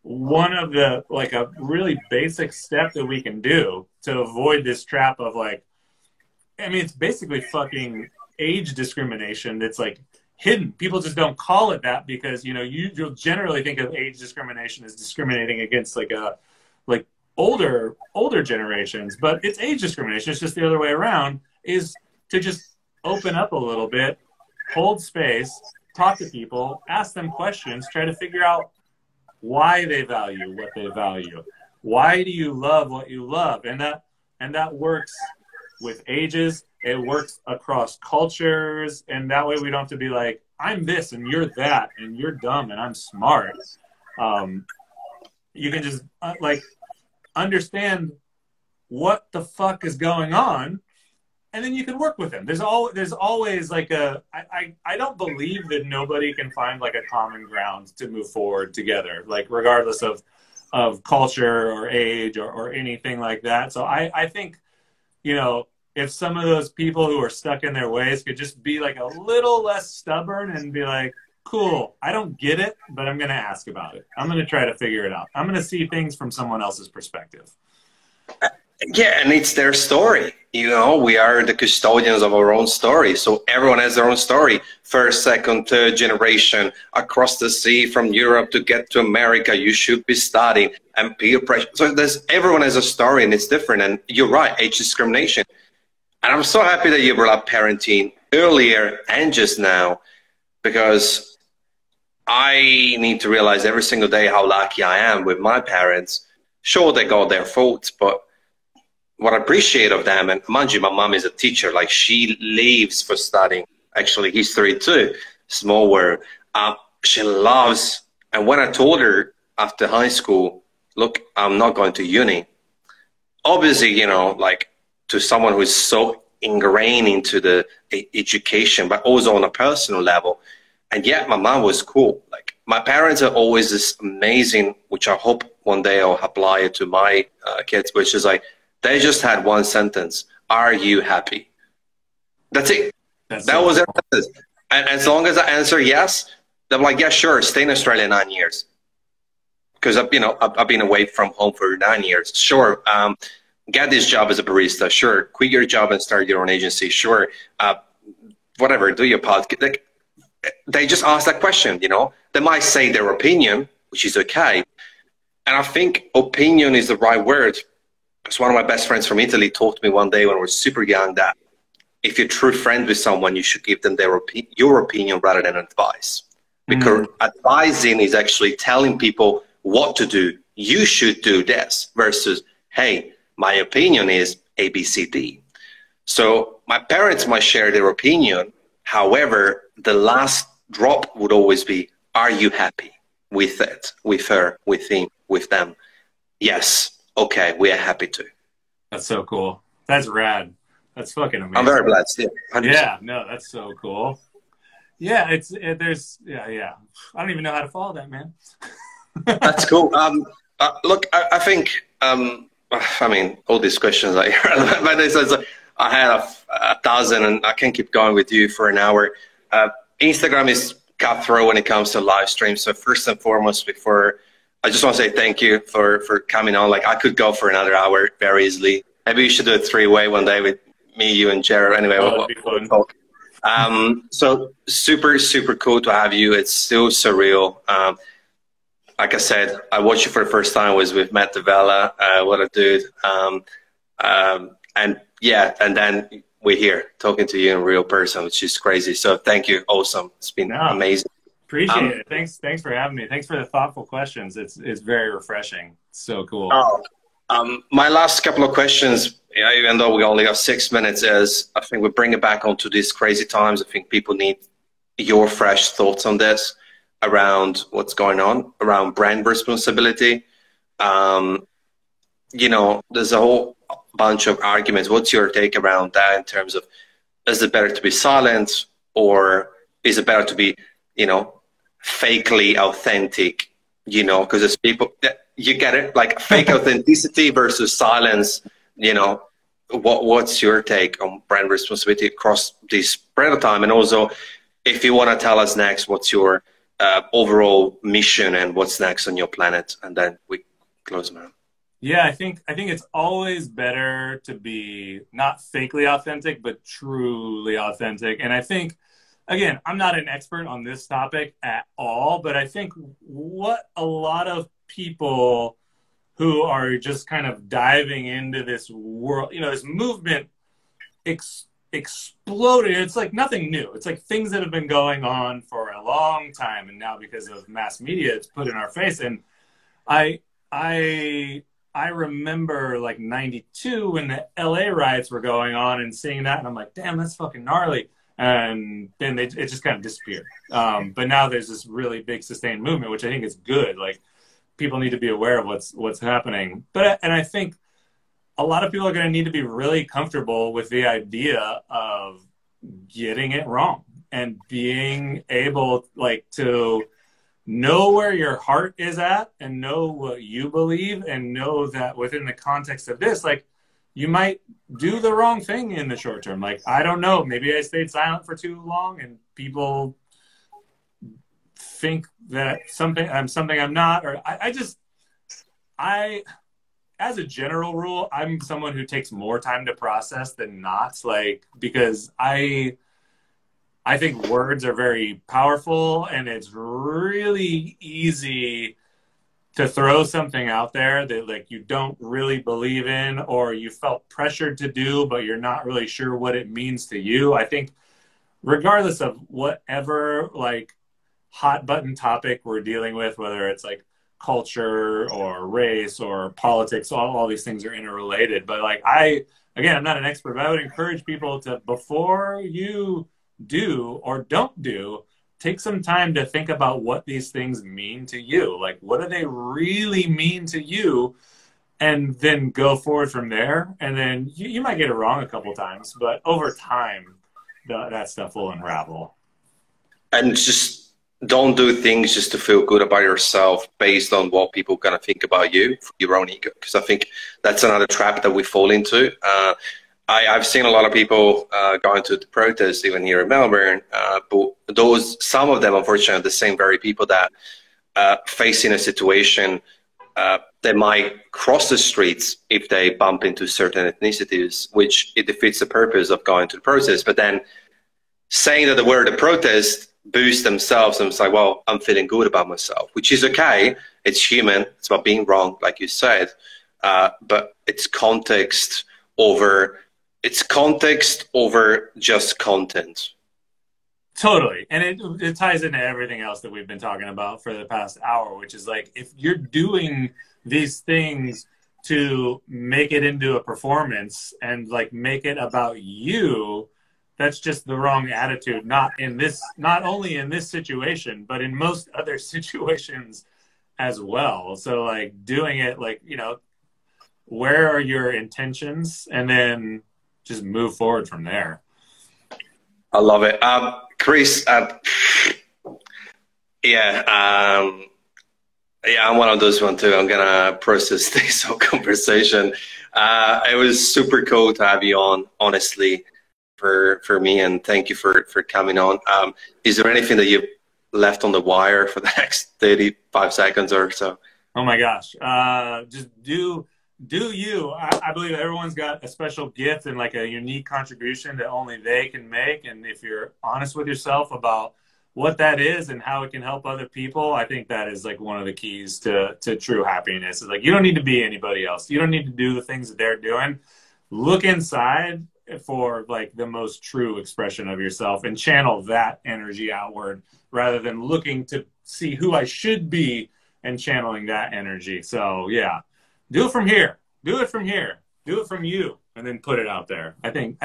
Speaker 2: one of the, like, a really basic step that we can do to avoid this trap of, like, I mean, it's basically fucking age discrimination that's, like, hidden. People just don't call it that because, you know, you'll generally think of age discrimination as discriminating against, like, older generations, but it's age discrimination. It's just the other way around, is to just open up a little bit, hold space, talk to people, ask them questions, try to figure out why they value what they value. Why do you love what you love? And that works with ages. It works across cultures. And that way we don't have to be like, I'm this and you're that and you're dumb and I'm smart. You can just like understand what the fuck is going on, and then you can work with them. There's always like I don't believe that nobody can find like a common ground to move forward together, like regardless of culture or age or anything like that. So I think, you know, if some of those people who are stuck in their ways could just be like a little less stubborn and be like, cool, I don't get it, but I'm going to ask about it. I'm going to try to figure it out. I'm going to see things from someone else's perspective.
Speaker 1: Yeah, and it's their story. You know, we are the custodians of our own story. So everyone has their own story. First, second, third generation, across the sea from Europe to get to America, you should be studying, and peer pressure. So everyone has a story and it's different. And you're right, age discrimination. And I'm so happy that you brought up parenting earlier and just now, because I need to realize every single day how lucky I am with my parents. Sure, they got their faults, but what I appreciate of them, and mind you, my mom is a teacher, like she leaves for studying, actually history too, small world. She loves, and when I told her after high school, look, I'm not going to uni, obviously, you know, like to someone who is so ingrained into the education, but also on a personal level. And yet my mom was cool. Like my parents are always this amazing, which I hope one day I'll apply it to my kids, which is like, they just had one sentence: are you happy? That's it. That was it. And as long as I answer yes, they're like, yeah, sure, stay in Australia 9 years. Because I've been away from home for 9 years. Sure, get this job as a barista. Sure, quit your job and start your own agency. Sure, whatever, do your podcast. Like, they just ask that question, you know. They might say their opinion, which is okay. And I think opinion is the right word. Because one of my best friends from Italy taught me one day when I was super young that if you're true friend with someone, you should give them your opinion rather than advice. Because advising is actually telling people what to do. You should do this versus, hey, my opinion is A, B, C, D. So my parents might share their opinion. However, the last drop would always be, are you happy with it, with her, with him, with them? Yes. Okay, we are happy to.
Speaker 2: That's so cool. That's rad. That's fucking amazing.
Speaker 1: I'm very blessed. Yeah, 100%.
Speaker 2: Yeah, no, that's so cool. Yeah, yeah. I don't even know how to follow that, man.
Speaker 1: That's cool. Look, I think, I mean, all these questions are irrelevant. I had 1,000 and I can keep going with you for an hour. Instagram is cutthroat when it comes to live streams. So first and foremost, I just want to say thank you for coming on. Like I could go for another hour very easily. Maybe you should do a 3-way one day with me, you, and Jared. Anyway, we'll talk. So super, super cool to have you. It's so surreal. Like I said, I watched you for the first time was with Matt Davella. What a dude. And yeah, and then we're here talking to you in real person, which is crazy. So thank you. Awesome. It's been amazing.
Speaker 2: Appreciate it. Thanks for having me. Thanks for the thoughtful questions. It's very refreshing. So cool.
Speaker 1: My last couple of questions, even though we only have 6 minutes, is I think we bring it back onto these crazy times. I think people need your fresh thoughts on this around what's going on around brand responsibility. You know, there's a whole bunch of arguments. What's your take around that in terms of, is it better to be silent or is it better to be, you know, fakely authentic, you know, because there's people that you get it, like fake authenticity versus silence, you know, what's your take on brand responsibility across this period of time? And also, if you want to tell us next, what's your overall mission and what's next on your planet? And then we close, man.
Speaker 2: Yeah, I think it's always better to be not fakely authentic, but truly authentic. And I think, again, I'm not an expert on this topic at all, but I think what a lot of people who are just kind of diving into this world, you know, this movement exploded. It's like nothing new. It's like things that have been going on for a long time, and now because of mass media, it's put in our face. And I remember like '92 when the LA riots were going on and seeing that, and I'm like, damn, that's fucking gnarly. And then it just kind of disappeared. But now there's this really big sustained movement, which I think is good. Like, people need to be aware of what's happening. And I think a lot of people are going to need to be really comfortable with the idea of getting it wrong and being able, like, to know where your heart is at and know what you believe, and know that within the context of this, like, you might do the wrong thing in the short term. Like, I don't know, maybe I stayed silent for too long and people think that I'm something I'm not, or I as a general rule, I'm someone who takes more time to process than not, like, because I think words are very powerful, and it's really easy to throw something out there that, like, you don't really believe in, or you felt pressured to do, but you're not really sure what it means to you. I think regardless of whatever, like, hot button topic we're dealing with, whether it's like culture or race or politics, all these things are interrelated. But like, again, I'm not an expert, but I would encourage people to, before you do or don't do, take some time to think about what these things mean to you. Like, what do they really mean to you? And then go forward from there. And then you might get it wrong a couple times, but over time, that stuff will unravel.
Speaker 1: And just don't do things just to feel good about yourself based on what people are going to think about you, for your own ego. Because I think that's another trap that we fall into. I've seen a lot of people going to the protests, even here in Melbourne, but some of them, unfortunately, are the same very people that facing a situation, they might cross the streets if they bump into certain ethnicities, which it defeats the purpose of going to the protest. But then saying that the word of protest boost themselves and say, well, I'm feeling good about myself, which is okay. It's human. It's about being wrong, like you said. But it's context over just content.
Speaker 2: Totally. And it ties into everything else that we've been talking about for the past hour, which is like, if you're doing these things to make it into a performance and like make it about you, that's just the wrong attitude. Not only in this situation, but in most other situations as well. So like, doing it, like, you know, where are your intentions, and then just move forward from there.
Speaker 1: I love it. Chris, I'm one of those one too. I'm gonna process this whole conversation. It was super cool to have you on, honestly, for me, and thank you for coming on. Is there anything that you've left on the wire for the next 35 seconds or so?
Speaker 2: Oh my gosh. Just do you. I believe everyone's got a special gift and like a unique contribution that only they can make. And if you're honest with yourself about what that is and how it can help other people, I think that is like one of the keys to true happiness. It's like, you don't need to be anybody else. You don't need to do the things that they're doing. Look inside for like the most true expression of yourself and channel that energy outward, rather than looking to see who I should be and channeling that energy. So yeah, do it from here. Do it from here. Do it from you, and then put it out there. I think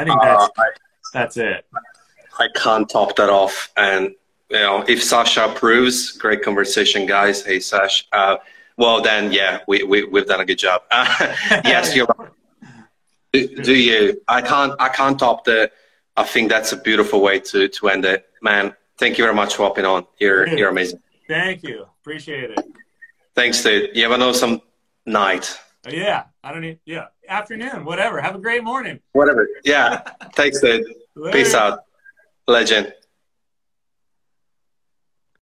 Speaker 2: that's it.
Speaker 1: I can't top that off. And you know, if Sasha approves, great conversation, guys. Hey, Sash. Well, then, yeah, we've done a good job. Yes, you're right. Do you? I can't top the. I think that's a beautiful way to end it, man. Thank you very much for hopping on. You're amazing.
Speaker 2: Thank you. Appreciate it.
Speaker 1: Thanks, dude. You have an awesome night.
Speaker 2: Yeah, I don't need. Yeah, afternoon, whatever. Have a great morning.
Speaker 1: Whatever. Yeah. Thanks, dude. Peace
Speaker 2: Later.
Speaker 1: out. Legend.